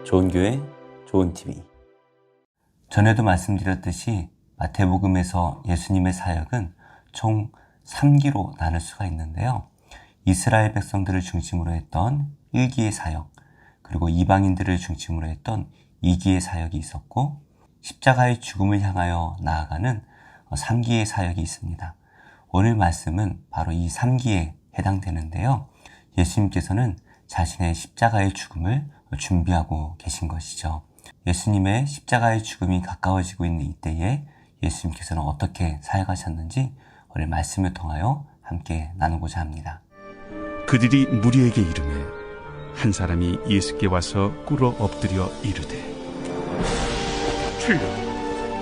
좋은 교회, 좋은 TV. 전에도 말씀드렸듯이 마태복음에서 예수님의 사역은 총 3기로 나눌 수가 있는데요. 이스라엘 백성들을 중심으로 했던 1기의 사역, 그리고 이방인들을 중심으로 했던 2기의 사역이 있었고, 십자가의 죽음을 향하여 나아가는 3기의 사역이 있습니다. 오늘 말씀은 바로 이 3기에 해당되는데요. 예수님께서는 자신의 십자가의 죽음을 준비하고 계신 것이죠. 예수님의 십자가의 죽음이 가까워지고 있는 이때에 예수님께서는 어떻게 사역하셨는지 오늘 말씀을 통하여 함께 나누고자 합니다. 그들이 무리에게 이르매 한 사람이 예수께 와서 꿇어 엎드려 이르되, 주여,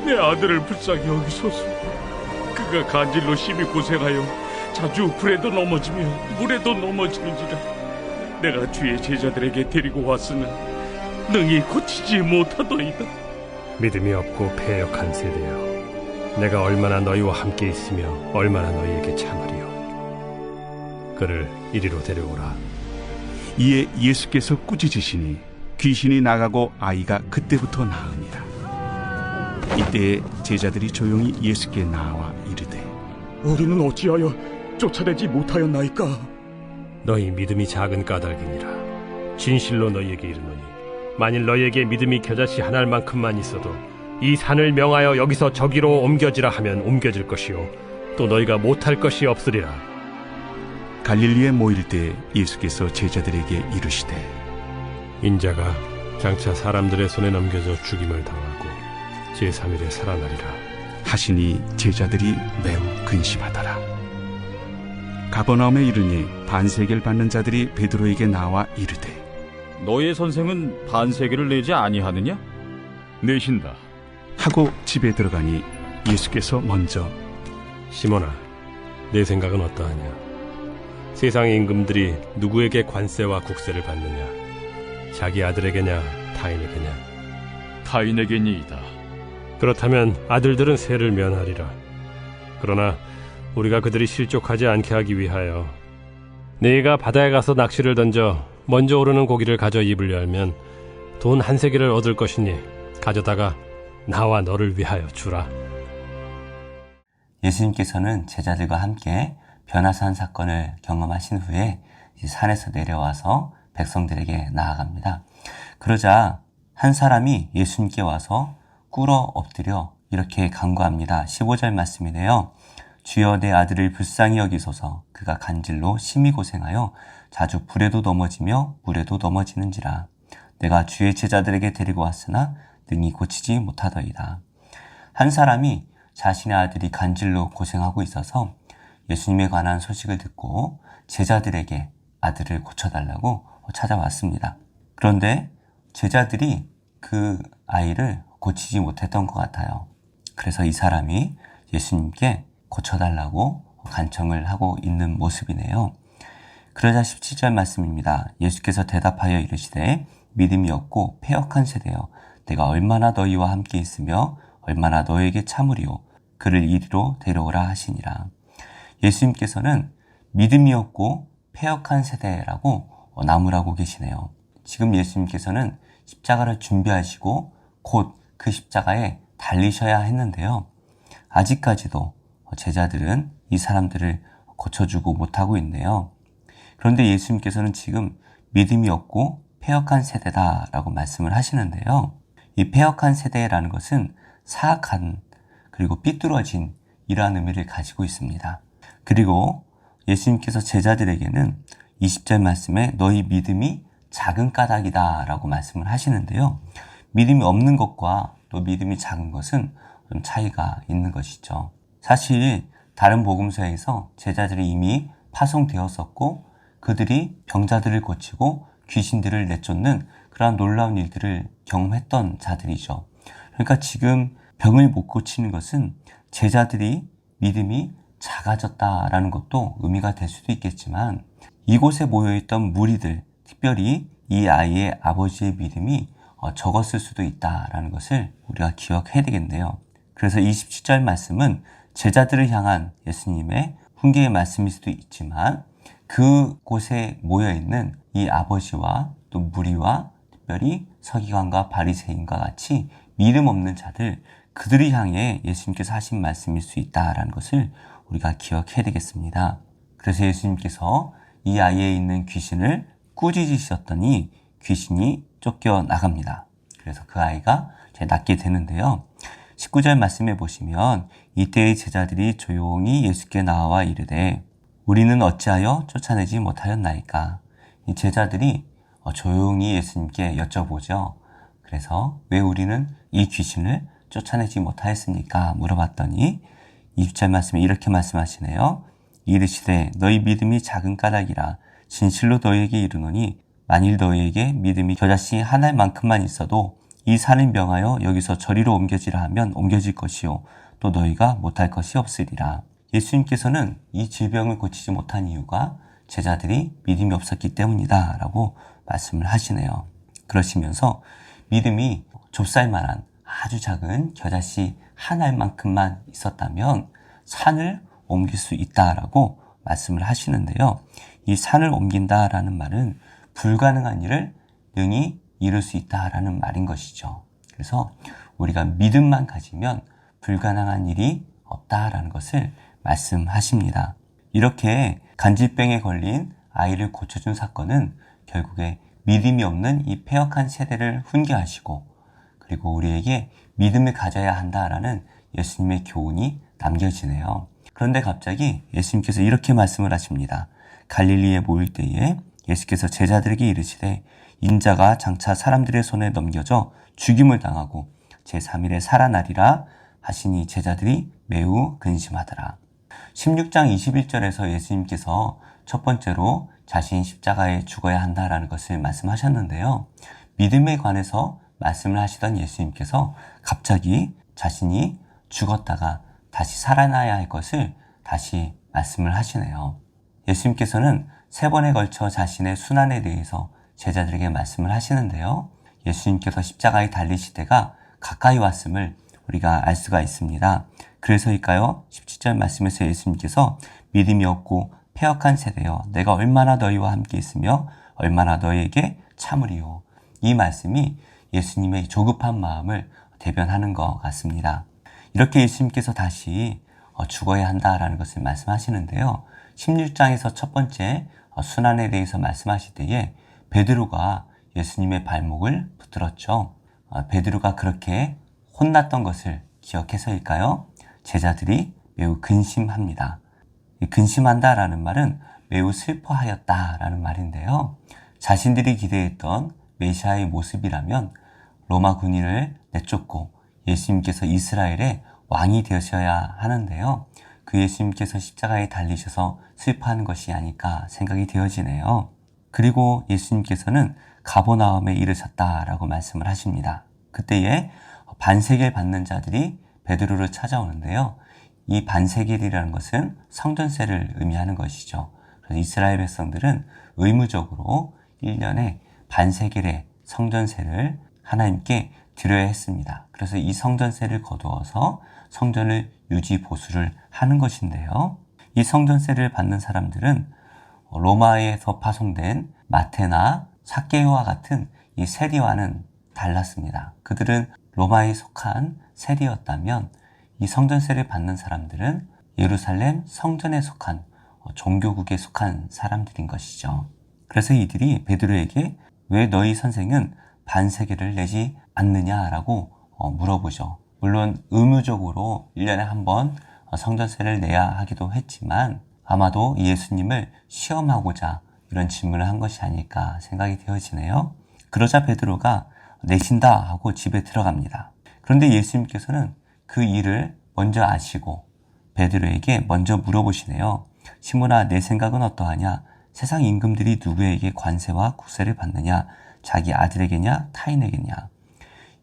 내 아들을 불쌍히 여기소서. 그가 간질로 심히 고생하여 자주 불에도 넘어지며 물에도 넘어지는지라. 내가 주의 제자들에게 데리고 왔으나 능히 고치지 못하더이다. 믿음이 없고 패역한 세대여, 내가 얼마나 너희와 함께 있으며 얼마나 너희에게 참으리요. 그를 이리로 데려오라. 이에 예수께서 꾸짖으시니 귀신이 나가고 아이가 그때부터 나으니라. 이때에 제자들이 조용히 예수께 나와 이르되, 우리는 어찌하여 쫓아내지 못하였나이까? 너희 믿음이 작은 까닭이니라. 진실로 너희에게 이르노니 만일 너희에게 믿음이 겨자씨 한 알만큼만 있어도 이 산을 명하여 여기서 저기로 옮겨지라 하면 옮겨질 것이요, 또 너희가 못할 것이 없으리라. 갈릴리에 모일 때 예수께서 제자들에게 이르시되, 인자가 장차 사람들의 손에 넘겨져 죽임을 당하고 제3일에 살아나리라 하시니 제자들이 매우 근심하더라. 가버나움에 이르니 반세계를 받는 자들이 베드로에게 나와 이르되, 너의 선생은 반세계를 내지 아니하느냐? 내신다. 하고 집에 들어가니 예수께서 먼저, 시몬아, 내 생각은 어떠하냐? 세상의 임금들이 누구에게 관세와 국세를 받느냐? 자기 아들에게냐 타인에게냐? 타인에게니이다. 그렇다면 아들들은 세를 면하리라. 그러나 우리가 그들이 실족하지 않게 하기 위하여 네가 바다에 가서 낚시를 던져 먼저 오르는 고기를 가져 입을 열면 돈 한 세겔을 얻을 것이니 가져다가 나와 너를 위하여 주라. 예수님께서는 제자들과 함께 변화산 사건을 경험하신 후에 산에서 내려와서 백성들에게 나아갑니다. 그러자 한 사람이 예수님께 와서 꿇어 엎드려 이렇게 간구합니다. 15절 말씀이네요. 주여, 내 아들을 불쌍히 여기소서. 그가 간질로 심히 고생하여 자주 불에도 넘어지며 물에도 넘어지는지라. 내가 주의 제자들에게 데리고 왔으나 능히 고치지 못하더이다. 한 사람이 자신의 아들이 간질로 고생하고 있어서 예수님에 관한 소식을 듣고 제자들에게 아들을 고쳐달라고 찾아왔습니다. 그런데 제자들이 그 아이를 고치지 못했던 것 같아요. 그래서 이 사람이 예수님께 고쳐달라고 간청을 하고 있는 모습이네요. 그러자 17절 말씀입니다. 예수께서 대답하여 이르시되, 믿음이 없고 패역한 세대여, 내가 얼마나 너희와 함께 있으며 얼마나 너희에게 참으리요. 그를 이리로 데려오라 하시니라. 예수님께서는 믿음이 없고 패역한 세대라고 나무라고 계시네요. 지금 예수님께서는 십자가를 준비하시고 곧 그 십자가에 달리셔야 했는데요. 아직까지도 제자들은 이 사람들을 고쳐주고 못하고 있네요. 그런데 예수님께서는 지금 믿음이 없고 패역한 세대다라고 말씀을 하시는데요. 이 패역한 세대라는 것은 사악한 그리고 삐뚤어진 이러한 의미를 가지고 있습니다. 그리고 예수님께서 제자들에게는 20절 말씀에 너희 믿음이 작은 까닭이다 라고 말씀을 하시는데요. 믿음이 없는 것과 또 믿음이 작은 것은 좀 차이가 있는 것이죠. 사실 다른 복음서에서 제자들이 이미 파송되었었고 그들이 병자들을 고치고 귀신들을 내쫓는 그러한 놀라운 일들을 경험했던 자들이죠. 그러니까 지금 병을 못 고치는 것은 제자들이 믿음이 작아졌다라는 것도 의미가 될 수도 있겠지만 이곳에 모여있던 무리들, 특별히 이 아이의 아버지의 믿음이 적었을 수도 있다라는 것을 우리가 기억해야 되겠네요. 그래서 27절 말씀은 제자들을 향한 예수님의 훈계의 말씀일 수도 있지만 그곳에 모여있는 이 아버지와 또 무리와 특별히 서기관과 바리새인과 같이 믿음 없는 자들, 그들을 향해 예수님께서 하신 말씀일 수 있다라는 것을 우리가 기억해야 되겠습니다. 그래서 예수님께서 이 아이에 있는 귀신을 꾸짖으셨더니 귀신이 쫓겨나갑니다. 그래서 그 아이가 낫게 되는데요. 19절 말씀에 보시면 이때의 제자들이 조용히 예수께 나와 이르되 우리는 어찌하여 쫓아내지 못하였나이까. 이 제자들이 조용히 예수님께 여쭤보죠. 그래서 왜 우리는 이 귀신을 쫓아내지 못하였습니까? 물어봤더니 20절 말씀에 이렇게 말씀하시네요. 이르시되 너희 믿음이 작은 까닭이라 진실로 너희에게 이르노니 만일 너희에게 믿음이 겨자씨 한 알만큼만 있어도 이 산을 명하여 여기서 저리로 옮겨지라 하면 옮겨질 것이요 또 너희가 못할 것이 없으리라. 예수님께서는 이 질병을 고치지 못한 이유가 제자들이 믿음이 없었기 때문이다 라고 말씀을 하시네요. 그러시면서 믿음이 좁쌀만한 아주 작은 겨자씨 한 알만큼만 있었다면 산을 옮길 수 있다라고 말씀을 하시는데요. 이 산을 옮긴다라는 말은 불가능한 일을 능히 이룰 수 있다라는 말인 것이죠. 그래서 우리가 믿음만 가지면 불가능한 일이 없다라는 것을 말씀하십니다. 이렇게 간질병에 걸린 아이를 고쳐준 사건은 결국에 믿음이 없는 이 패역한 세대를 훈계하시고 그리고 우리에게 믿음을 가져야 한다라는 예수님의 교훈이 남겨지네요. 그런데 갑자기 예수님께서 이렇게 말씀을 하십니다. 갈릴리에 모일 때에 예수께서 제자들에게 이르시되 인자가 장차 사람들의 손에 넘겨져 죽임을 당하고 제3일에 살아나리라 하시니 제자들이 매우 근심하더라. 16장 21절에서 예수님께서 첫 번째로 자신 십자가에 죽어야 한다라는 것을 말씀하셨는데요. 믿음에 관해서 말씀을 하시던 예수님께서 갑자기 자신이 죽었다가 다시 살아나야 할 것을 다시 말씀을 하시네요. 예수님께서는 3번에 걸쳐 자신의 순환에 대해서 제자들에게 말씀을 하시는데요. 예수님께서 십자가에 달리실 때가 가까이 왔음을 우리가 알 수가 있습니다. 그래서일까요? 17절 말씀에서 예수님께서 믿음이 없고 패역한 세대여 내가 얼마나 너희와 함께 있으며 얼마나 너희에게 참으리요. 이 말씀이 예수님의 조급한 마음을 대변하는 것 같습니다. 이렇게 예수님께서 다시 죽어야 한다라는 것을 말씀하시는데요. 16장에서 첫 번째 순환에 대해서 말씀하실 때에 베드로가 예수님의 발목을 붙들었죠. 베드로가 그렇게 혼났던 것을 기억해서일까요? 제자들이 매우 근심합니다. 근심한다라는 말은 매우 슬퍼하였다라는 말인데요. 자신들이 기대했던 메시아의 모습이라면 로마 군인을 내쫓고 예수님께서 이스라엘의 왕이 되셔야 하는데요. 그 예수님께서 십자가에 달리셔서 슬퍼하는 것이 아닐까 생각이 되어지네요. 그리고 예수님께서는 가버나움에 이르셨다라고 말씀을 하십니다. 그때에 반세겔 받는 자들이 베드로를 찾아오는데요. 이 반세겔이라는 것은 성전세를 의미하는 것이죠. 그래서 이스라엘 백성들은 의무적으로 1년에 반세겔의 성전세를 하나님께 드려야 했습니다. 그래서 이 성전세를 거두어서 성전을 유지 보수를 하는 것인데요. 이 성전세를 받는 사람들은 로마에서 파송된 마테나 삭개오와 같은 이 세리와는 달랐습니다. 그들은 로마에 속한 세리였다면 이 성전세를 받는 사람들은 예루살렘 성전에 속한 종교국에 속한 사람들인 것이죠. 그래서 이들이 베드로에게 왜 너희 선생은 반세겔을 내지 않느냐라고 물어보죠. 물론 의무적으로 1년에 한 번 성전세를 내야 하기도 했지만 아마도 예수님을 시험하고자 이런 질문을 한 것이 아닐까 생각이 되어지네요. 그러자 베드로가 내신다 하고 집에 들어갑니다. 그런데 예수님께서는 그 일을 먼저 아시고 베드로에게 먼저 물어보시네요. 시몬아, 내 생각은 어떠하냐? 세상 임금들이 누구에게 관세와 국세를 받느냐? 자기 아들에게냐? 타인에게냐?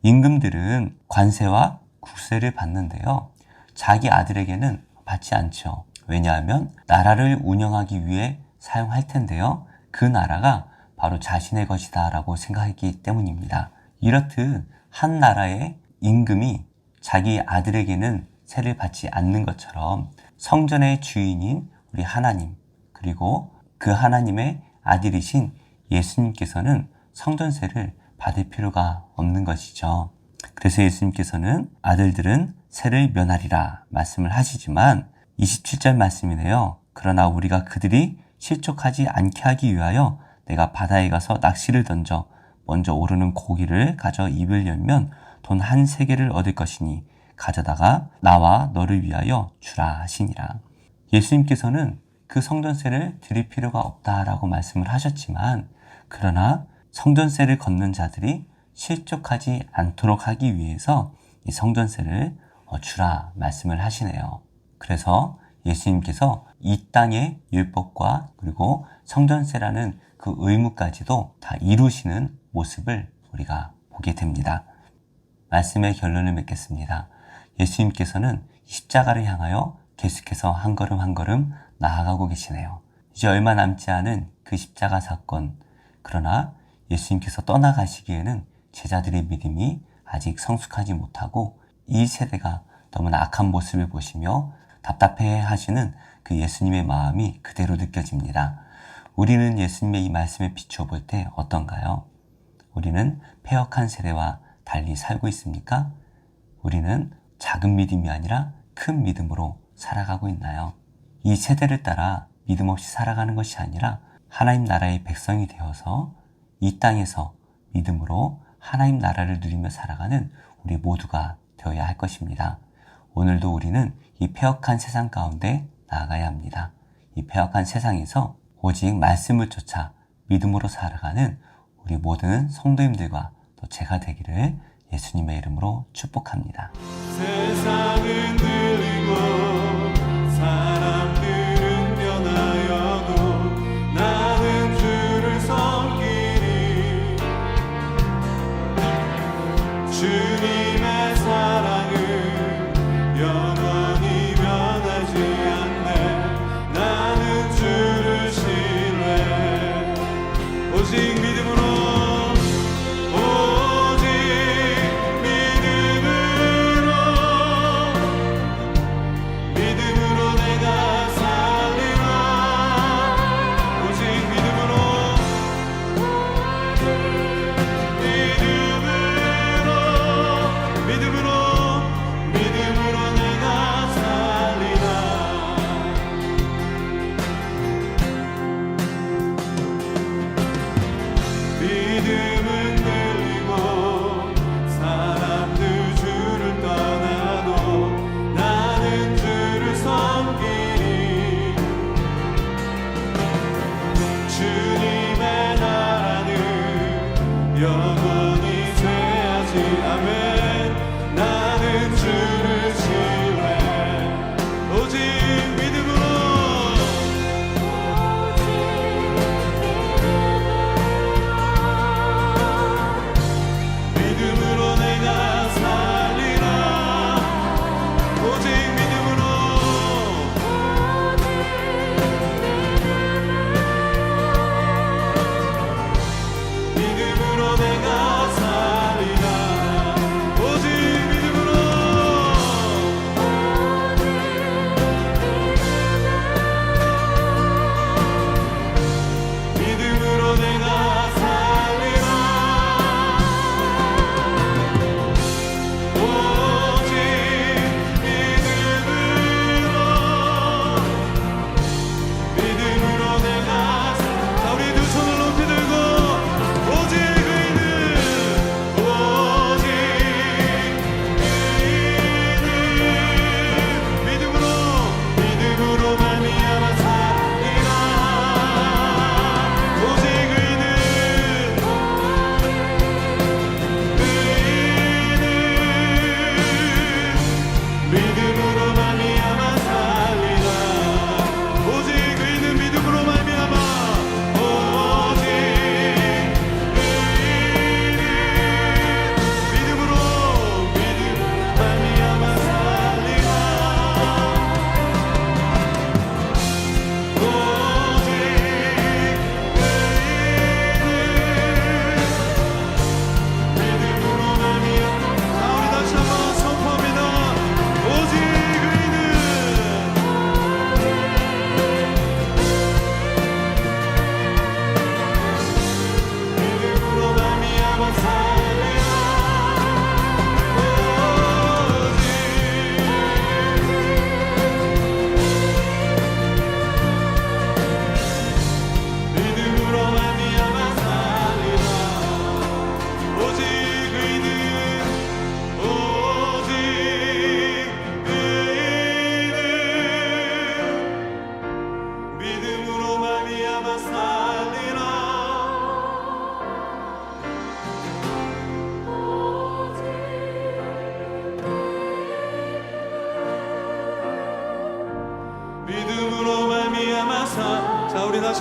임금들은 관세와 국세를 받는데요. 자기 아들에게는 받지 않죠. 왜냐하면 나라를 운영하기 위해 사용할 텐데요. 그 나라가 바로 자신의 것이다 라고 생각했기 때문입니다. 이렇듯 한 나라의 임금이 자기 아들에게는 세를 받지 않는 것처럼 성전의 주인인 우리 하나님, 그리고 그 하나님의 아들이신 예수님께서는 성전세를 받을 필요가 없는 것이죠. 그래서 예수님께서는 아들들은 세를 면하리라 말씀을 하시지만 27절 말씀이네요. 그러나 우리가 그들이 실족하지 않게 하기 위하여 내가 바다에 가서 낚시를 던져 먼저 오르는 고기를 가져 입을 열면 돈 한 세겔을 얻을 것이니 가져다가 나와 너를 위하여 주라 하시니라. 예수님께서는 그 성전세를 드릴 필요가 없다라고 말씀을 하셨지만 그러나 성전세를 걷는 자들이 실족하지 않도록 하기 위해서 이 성전세를 주라 말씀을 하시네요. 그래서 예수님께서 이 땅의 율법과 그리고 성전세라는 그 의무까지도 다 이루시는 모습을 우리가 보게 됩니다. 말씀의 결론을 맺겠습니다. 예수님께서는 십자가를 향하여 계속해서 한 걸음 한 걸음 나아가고 계시네요. 이제 얼마 남지 않은 그 십자가 사건, 그러나 예수님께서 떠나가시기에는 제자들의 믿음이 아직 성숙하지 못하고 이 세대가 너무나 악한 모습을 보시며 답답해 하시는 그 예수님의 마음이 그대로 느껴집니다. 우리는 예수님의 이 말씀에 비추어 볼 때 어떤가요? 우리는 패역한 세대와 달리 살고 있습니까? 우리는 작은 믿음이 아니라 큰 믿음으로 살아가고 있나요? 이 세대를 따라 믿음 없이 살아가는 것이 아니라 하나님 나라의 백성이 되어서 이 땅에서 믿음으로 하나님 나라를 누리며 살아가는 우리 모두가 되어야 할 것입니다. 오늘도 우리는 이 패역한 세상 가운데 나아가야 합니다. 이 패역한 세상에서 오직 말씀을 쫓아 믿음으로 살아가는 우리 모든 성도님들과 또 제가 되기를 예수님의 이름으로 축복합니다. 세상은 들리고 사람들은 변하여도 나는 주를 섬기리. 주님의 사랑은 영원히 변하지 않네. 나는 주를 신뢰해. 오직 믿음으로 믿음은 들리고 사람들 주를 떠나도 나는 주를 섬기리. 주님의 나라는 영원히 죄하지 아멘. 나는 주를 신뢰해. 오직 믿음으로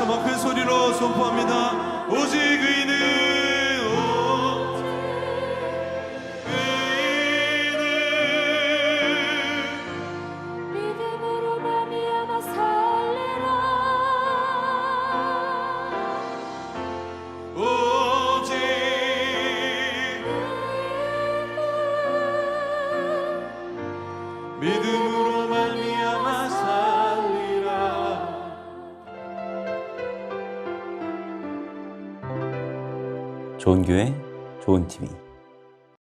한번 큰 소리로 선포합니다. 오직 의인은 믿음으로 말미암아 살리라. 오직 믿음으로 말미암아 살리라. 좋은 교회, 좋은 TV.